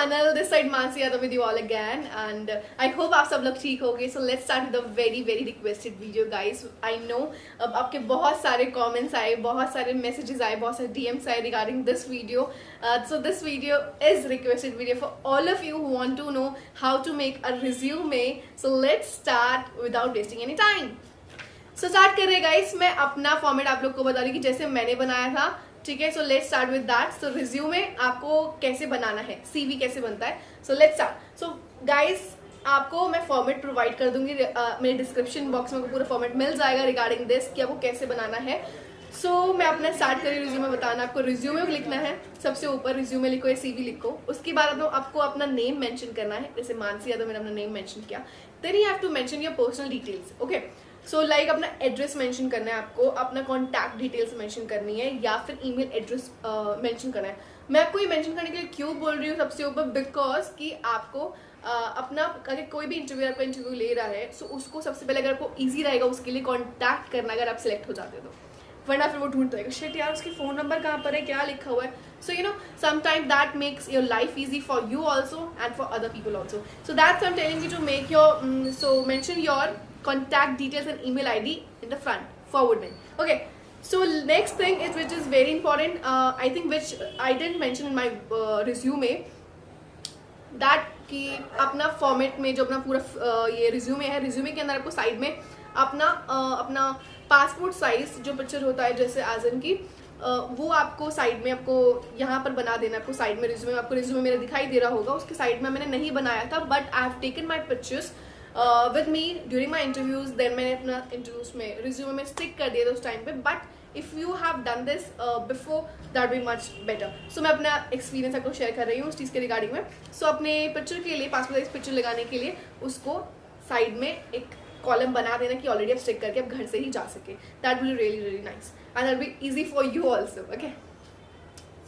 channel. This side Mansi Yadav with you all again, and I hope आप सब लोग ठीक होंगे. So let's start with a very requested video, guys. I know अब आपके बहुत सारे comments आए, बहुत सारे messages आए, बहुत सारे DMs आए regarding this video. So this video is requested video for all of you who want to know how to make a resume. So let's start without wasting any time. So start कर रहे guys. मैं अपना format आप लोग को बता रही कि जैसे मैंने बनाया था. ठीक है, so let's start with that. So resume आपको कैसे बनाना है, सीवी कैसे बनता है. So let's start. So guys, आपको मैं फॉर्मेट प्रोवाइड कर दूंगी. मेरे डिस्क्रिप्शन बॉक्स में पूरा फॉर्मेट मिल जाएगा रिगार्डिंग दिस कि आपको कैसे बनाना है. सो मैं अपना स्टार्ट करी रिज्यूमे बताना. आपको रिज्यूमे लिखना है. सबसे ऊपर रिज्यूमे लिखो या सीवी लिखो. उसके बाद आपको अपना नेम मेंशन करना है. जैसे मानसी यादव मैंने अपना नेम मेंशन किया. Then you have to mention your personal details. Okay, so like अपना एड्रेस मेंशन करना है, आपको अपना कॉन्टैक्ट डिटेल्स मेंशन करनी है, या फिर ईमेल एड्रेस मेंशन करना है. मैं आपको ये मेंशन करने के लिए क्यों बोल रही हूँ सबसे ऊपर, बिकॉज कि आपको अपना अगर कोई भी इंटरव्यू आपका इंटरव्यू ले रहा है, सो उसको सबसे पहले अगर आपको ईजी रहेगा उसके लिए कॉन्टैक्ट करना, अगर आप सिलेक्ट हो जाते हो तो. वरना फिर वो ढूंढता है शिट यार उसकी फोन नंबर कहाँ पर है, क्या लिखा हुआ है. So you know sometime that makes your life easy for you also and for other people also. So that's I am telling you to make your so mention your contact details and email ID in the front forward mail. Okay, so next thing is which is very important, I think which I didn't mention in my resume, that कि अपना format में जो अपना पूरा ये resume है, resume के अंदर आपको साइड में अपना पासपोर्ट साइज जो पिक्चर होता है जैसे एज इन की वो आपको साइड में आपको यहाँ पर बना देना. आपको साइड में रिज्यूमे, आपको रिज्यूमे मेरा दिखाई दे रहा होगा, उसके साइड में मैंने नहीं बनाया था, but I have taken my pictures with me during my interviews. Then मैंने अपना इंटरव्यूज में रिज्यूमे में स्टिक कर दिया था उस टाइम पे. But if you have done this before that be much better. So मैं अपना एक्सपीरियंस आपको शेयर कर रही हूँ उस चीज़ के रिगार्डिंग में. सो अपने पिक्चर के लिए, पासपोर्ट साइज पिक्चर लगाने के लिए उसको साइड में एक कॉलम बना देना कि ऑलरेडी आप स्टिक करके आप घर से ही जा सके. That will really nice and that be easy for you also. Okay,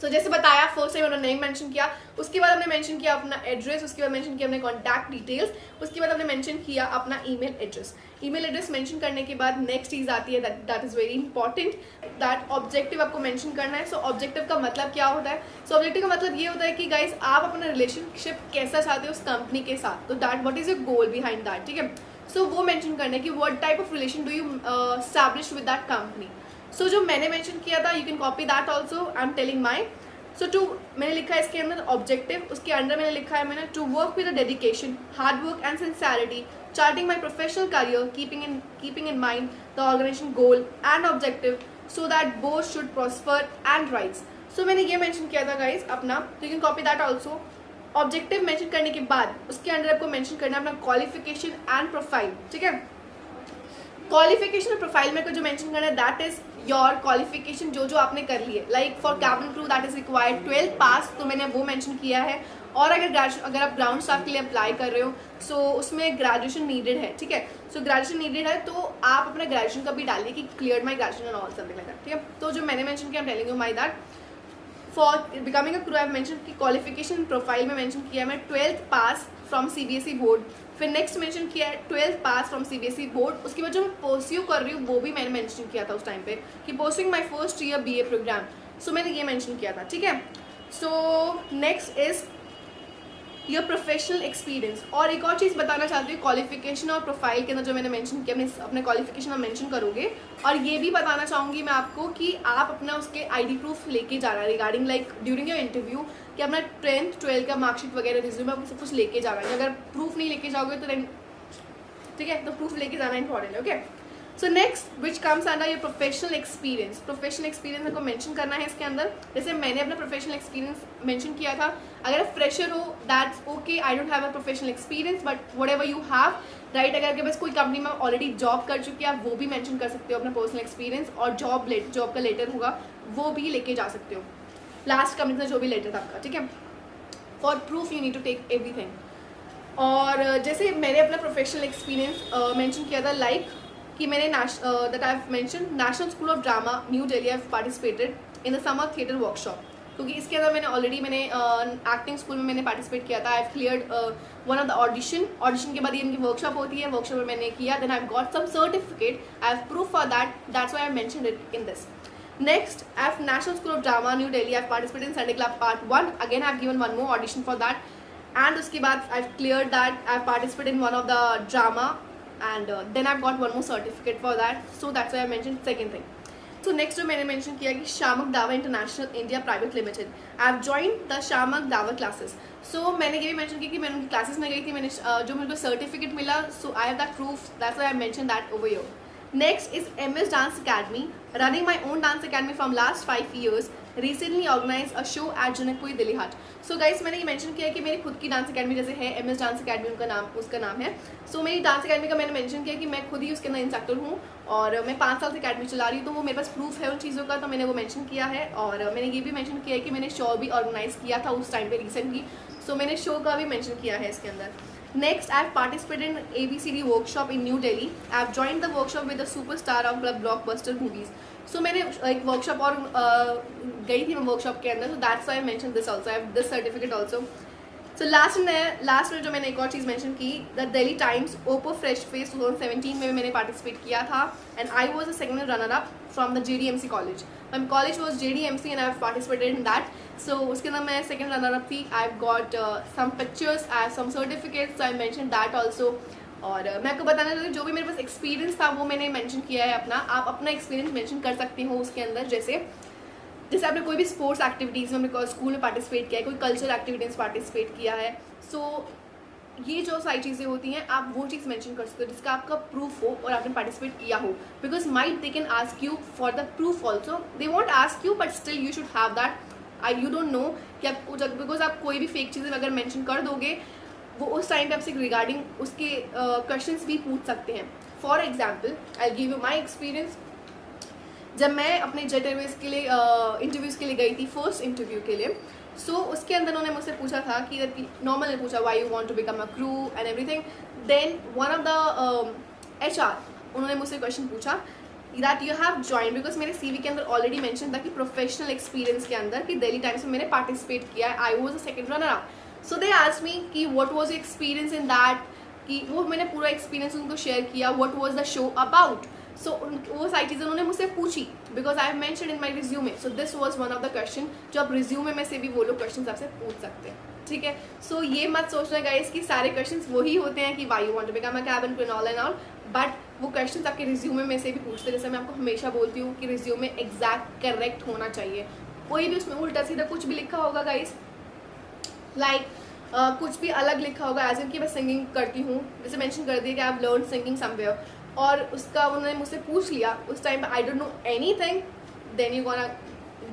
so जैसे बताया, फर्स्ट टाइम उन्होंने नेम मेंशन किया, उसके बाद हमने मेंशन किया अपना एड्रेस, उसके बाद मेंशन किया अपने कॉन्टैक्ट डिटेल्स, उसके बाद हमने मेंशन किया अपना email address. Email address mention करने के बाद नेक्स्ट चीज़ आती है that is very important, that objective आपको मेंशन करना है. सो ऑब्जेक्टिव का मतलब क्या होता है? सो ऑब्जेक्टिव का मतलब ये होता है कि गाइस आप अपना रिलेशनशिप कैसा चाहते हो उस कंपनी के साथ, तो that what is your goal behind that. ठीक है, सो वो मेंशन करना है कि what type of relation do you establish with that company. So जो मैंने मेंशन किया था, you can copy that also. I am telling my. So to मैंने लिखा है इसके अंदर ऑब्जेक्टिव, उसके अंदर मैंने लिखा है मैंने to work with dedication, hard work and sincerity, charting my professional career, keeping in mind the organisation goal and objective so that both should prosper and rise. So मैंने ये मेंशन किया था गाइज अपना, तो you can copy that also. Objective mention करने के बाद उसके अंदर आपको मेंशन करना है अपना क्वालिफिकेशन एंड प्रोफाइल. ठीक है, क्वालिफिकेशन और प्रोफाइल में को जो मेंशन करना है दैट इज योर क्वालिफिकेशन जो आपने कर ली है. Like for cabin crew that is required 12th पास, तो मैंने वो मेंशन किया है. और अगर आप ग्राउंड स्टाफ के लिए अप्लाई कर रहे हो, सो उसमें ग्रेजुएशन नीडेड है. ठीक है, सो ग्रेजुएशन नीडेड है तो आप अपना ग्रेजुएशन का भी डालिए कि clear my graduation and all something like that. ठीक है, तो जो मैंने मेंशन किया, आई am telling you my that for becoming a crew I have mention की क्वालिफिकेशन प्रोफाइल में मेंशन किया मैं 12th pass from CBSE board. फिर नेक्स्ट मेंशन किया है 12th pass from CBSE board. उसके बाद जो मैं परस्यू कर रही हूँ वो भी मैंने मेंशन किया था उस टाइम पे कि pursuing my first year BA programme. So मैंने ये मेंशन किया था. ठीक है, so next is your professional experience. और एक और चीज़ बताना चाहती हूँ, क्वालिफिकेशन और प्रोफाइल के अंदर जो मैंने मेंशन किया, अपने क्वालिफिकेशन आप मेंशन करोगे. और ये भी बताना चाहूँगी मैं आपको कि आप अपना उसके ID प्रूफ लेके जाना है regarding like during your interview, कि अपना 10th 12th का मार्कशीट वगैरह रिज्यूमे आपको सब कुछ लेके जाना है. अगर प्रूफ नहीं लेके जाओगे तो देन ठीक है, तो प्रूफ लेके जाना इंपॉर्टेंट है. Okay, so next which comes under your professional experience. Professional experience आपको मेंशन करना है इसके अंदर. जैसे मैंने अपना प्रोफेशनल एक्सपीरियंस मेंशन किया था. अगर आप फ्रेशर हो that's okay, I don't have a professional experience, but what ever you have right. अगर आपके पास कोई कंपनी में ऑलरेडी जॉब कर चुकी है, आप वो भी मेंशन कर सकते हो अपना पर्सनल एक्सपीरियंस. और जॉब का लेटर होगा वो भी लेके जा सकते हो, लास्ट कंपनी का जो भी लेटर था आपका. ठीक है, for proof you need to take everything. और जैसे मैंने अपना प्रोफेशनल एक्सपीरियंस मेंशन किया था लाइक कि मैंने that I have mention national school of drama new Delhi, I have participated in the summer theatre workshop. क्योंकि इसके अंदर मैंने एक्टिंग स्कूल में मैंने पार्टिसिपेट किया था. I have cleared one of the audition के बाद ये इनकी वर्कशॉप होती है, वर्कशॉप में मैंने किया. Then I have got some certificate, I have proof for that, that's why I have mentioned it in this. Next, I have National School of Drama, New Delhi. I have participated in Sunday Club Part 1. Again, I have given one more audition for that. And उसके बाद I clear that I participate in one of the drama and then I got one more certificate for that, so that's why I mention second thing. तो next जो मैंने mention किया कि Shiamak Davar international India private limited, I have joined the Shiamak Davar classes. सो मैंने ये भी mention किया कि मैंने उनकी क्लासेस में गई थी, मैंने जो मेरे को सर्टिफिकेट मिला, so I have that proof, that's why I mention that over here. Next is MS Dance Academy, running my own dance academy from last 5 years. Recently organized a show at Janakpuri Delhi Haat. So guys मैंने ये mention किया कि मेरी खुद की dance academy जैसे है MS dance academy, उसका नाम है. सो मेरी डांस अकेडमी का मैंने मेंशन किया कि मैं खुद ही उसके अंदर इंस्ट्रक्टर हूँ और मैं 5 साल से अकेडमी चला रही हूँ, तो वो मेरे पास प्रूफ है उन चीज़ों का, तो मैंने वो मेंशन किया है. और मैंने ये भी मेंशन किया है कि मैंने शो भी ऑर्गेनाइज किया था उस टाइम पे रिसेंटली, सो मैंने शो का भी मेंशन किया है इसके अंदर. Next, I have participated in ABCD workshop in New Delhi. I have joined the workshop with the superstar of blockbuster movies. So मैंने एक वर्कशॉप और गई थी मैं वर्कशॉप के अंदर, so that's why I mentioned this also. I have this certificate also. So last में जो मैंने एक और चीज़ मेंशन की, the Delhi Times Oppo fresh face 2017 में मैंने पार्टिसिपेट किया था and I was a second runner up from the JDMC college. My college was JDMC and I have participated in that. So उसके अंदर मैं सेकंड रनर अप थी. I have got some pictures, I have some certificates, I mention that also. और मैं आपको बताना चाहती हूँ जो भी मेरे पास एक्सपीरियंस था वो मैंने मेंशन किया है अपना. आप अपना एक्सपीरियंस मेंशन कर सकते हो उसके अंदर, जैसे आपने कोई भी स्पोर्ट्स एक्टिविटीज़ में अपने स्कूल में पार्टिसिपेट किया है, कोई कल्चरल एक्टिविटीज़ पार्टिसिपेट किया है. सो ये जो सारी चीज़ें होती हैं आप वो चीज़ मेंशन कर सकते हो जिसका आपका प्रूफ हो और आपने पार्टिसिपेट किया हो. Because might they can ask you for the proof also, they want ask you but still you should have that. You don't know कि आपको जब, बिकॉज आप कोई भी फेक चीज़ें अगर मेंशन कर दोगे वो उस टाइम पे आपसे रिगार्डिंग उसके क्वेश्चंस भी पूछ सकते हैं. For example I give you my experience. जब मैं अपने जेट एयरवेज के लिए इंटरव्यूज़ के लिए गई थी, फर्स्ट इंटरव्यू के लिए, सो उसके अंदर उन्होंने मुझसे पूछा था कि नॉर्मल ने पूछा why you want to become a crew and everything. Then one of the HR उन्होंने मुझसे क्वेश्चन पूछा that you have join, because मेरे CV के अंदर ऑलरेडी मेंशन था कि प्रोफेशनल एक्सपीरियंस के अंदर कि दिल्ली टाइम्स में मैंने पार्टिसिपेट किया है, I was a second runner up. So they asked me कि what was your experience in that, कि वो मैंने पूरा एक्सपीरियंस उनको शेयर किया, what was the show about. So वो सारी चीज़ें उन्होंने मुझसे पूछी because I have mentioned in my resume. So this was one of the question जो आप रिज्यूमे में से भी वो लोग क्वेश्चन आपसे पूछ सकते हैं. ठीक है, सो ये मत सोचना गाइस कि सारे क्वेश्चंस वही होते हैं कि why you want to become a cabin crew all and all, but वो क्वेश्चंस आपके रिज्यूमे में से भी पूछते हैं. जैसे मैं आपको हमेशा बोलती हूँ कि रिज्यूमे एग्जैक्ट करेक्ट होना चाहिए. कोई भी उसमें उल्टा सीधा कुछ भी लिखा होगा गाइस, लाइक कुछ भी अलग लिखा होगा एज इन कि मैं सिंगिंग करती हूँ, जैसे मेंशन कर दिया कि I have learn singing somewhere, और उसका उन्होंने मुझसे पूछ लिया उस टाइम पे I don't know anything, then you gonna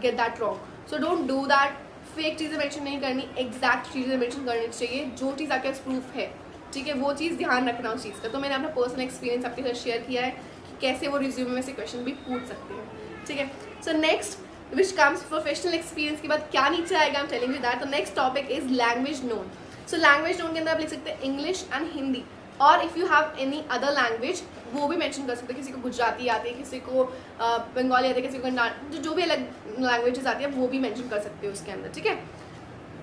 get that wrong. So don't do that. Fake चीज़ें मेंशन नहीं करनी, एग्जैक्ट चीज़ें मेंशन करनी चाहिए, जो चीज़ आपके पास प्रूफ है. ठीक है, वो चीज़ ध्यान रखना उस चीज़ का. तो मैंने अपना पर्सनल एक्सपीरियंस आपके साथ शेयर किया है कि कैसे वो रिज्यूमे में से क्वेश्चन भी पूछ सकते हैं. ठीक है, so next which comes professional experience के बाद क्या नीचे आएगा, I am telling you that. तो next topic is language known. So language known के अंदर आप लिख सकते हैं इंग्लिश एंड हिंदी, और if you have any other language वो भी मेंशन कर सकते हैं. किसी को गुजराती आती है, किसी को बंगाली आती है, किसी को जो भी अलग लैंग्वेजेस आती है वो भी मेंशन कर सकते हो उसके अंदर. ठीक है,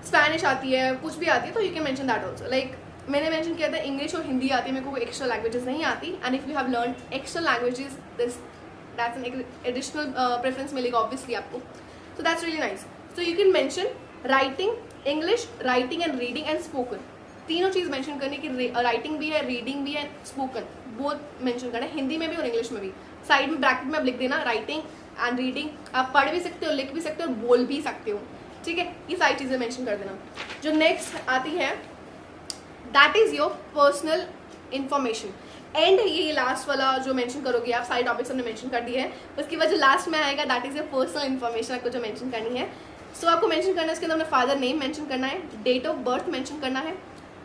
स्पेनिश आती है, कुछ भी आती है, तो you can mention that also. Like मैंने मेंशन किया था इंग्लिश और हिंदी आती है, मेरे को कोई एक्स्ट्रा लैंग्वेजेस नहीं आती. And if you have learn extra languages that's an additional preference मिलेगा ऑब्वियसली आपको. So that's really nice. So you can mention writing, English, writing and reading and spoken. तीनों चीज़ मेंशन करनी कि राइटिंग भी है, reading भी है, स्पोकन बोथ मेंशन करना है, हिंदी में भी और इंग्लिश में भी. साइड में ब्रैकेट में आप लिख देना राइटिंग एंड रीडिंग. आप पढ़ भी सकते हो, लिख भी सकते हो, बोल भी सकते हो. ठीक है, ये सारी चीज़ें मेंशन कर देना. जो नेक्स्ट आती है that is your personal information. And ये लास्ट वाला जो मेंशन करोगे आप, सारे टॉपिक्स हमने मेंशन कर दिए हैं, उसके बाद जो लास्ट में आएगा that is your personal information आपको जो मेंशन करनी है. सो आपको मेंशन करना है उसके अंदर अपना फादर नेम मेंशन करना है, डेट ऑफ बर्थ मेंशन करना है.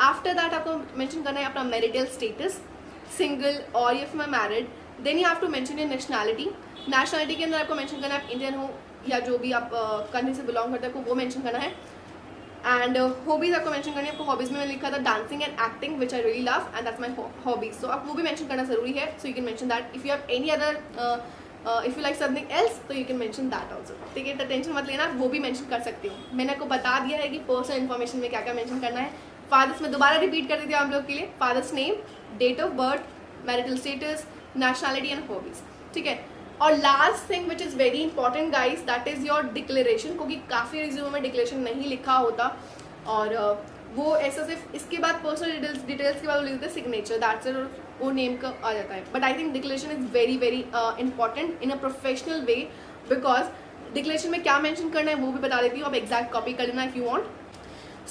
आफ्टर दैट आपको मेंशन करना है अपना मैरिटल स्टेटस, सिंगल और इफ मैं married. Then you have to mention your nationality. Nationality के अंदर आपको मेंशन करना है आप इंडियन हो या जो भी आप कंट्री से बिलोंग करते हैं आपको वो मेंशन करना है. एंड हॉबीज़ आपको मेंशन करनी है. आपको हॉबीज़ में मैंने लिखा था dancing and acting which I really love and that's my hobbies. So आप वो भी मेंशन करना जरूरी है. So you can mention that. If you have any other if you like something else तो you can mention that also. ठीक है, तो टेंशन मत लेना, वो भी मेंशन कर सकती हूँ. मैंने आपको बता दिया है कि पर्सनल इन्फॉर्मेशन में क्या क्या मेंशन करना है. फादर्स में दोबारा रिपीट कर देती हूँ आप लोग के लिए. Father's name, date of birth, marital status, nationality and hobbies. ठीक है, और last thing which is very important guys that is your declaration, क्योंकि काफ़ी रिज्यूमे में डिक्लेरेशन नहीं लिखा होता और वो ऐसा सिर्फ इसके बाद पर्सनल डिटेल्स के बाद वो लिख देते हैं सिग्नेचर, दैट्स इट, वो नेम का आ जाता है. But I think declaration is very very important in a professional way, because declaration में क्या मेंशन करना है वो भी बता देती हूँ, आप एग्जैक्ट कॉपी कर लेना if you want.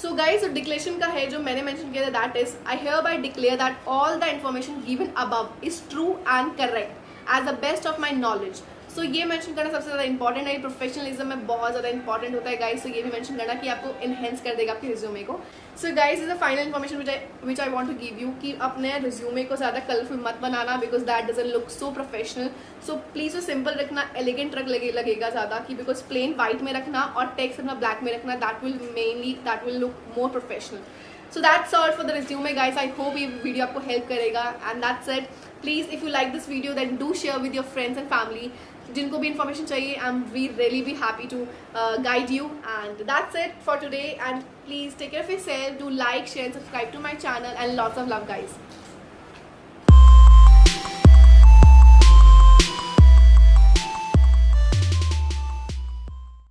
So guys declaration का है जो मैंने मेंशन किया था, that is I hereby declare that all the information given above is true and correct as the best of my knowledge. So ये mention करना सबसे ज़्यादा इंपॉर्टेंट है, प्रोफेशनलिज्म में बहुत ज़्यादा इंपॉर्टेंट होता है गाइस. सो ये भी मेंशन करना कि आपको इनहेंस कर देगा आपके रिज्यूमे को. So guys is the final information which I want to give you कि अपने रिज्यूमे को ज़्यादा कलरफुल मत बनाना, because that doesn't look so professional. So please वो सिंपल रखना, एलिगेंट लगेगा ज़्यादा कि बिकॉज प्लेन वाइट में रखना और टेक्स्ट अपना ब्लैक में रखना, that will look more professional. So that's all for the resume guys. I hope ये वीडियो आपको हेल्प करेगा, and that's it. Please if you like this video then do share with your friends and family. जिनको भी information चाहिए, I'm really be happy to guide you. And that's it for today, and please take care of yourself. Do like, share and subscribe to my channel, and lots of love guys.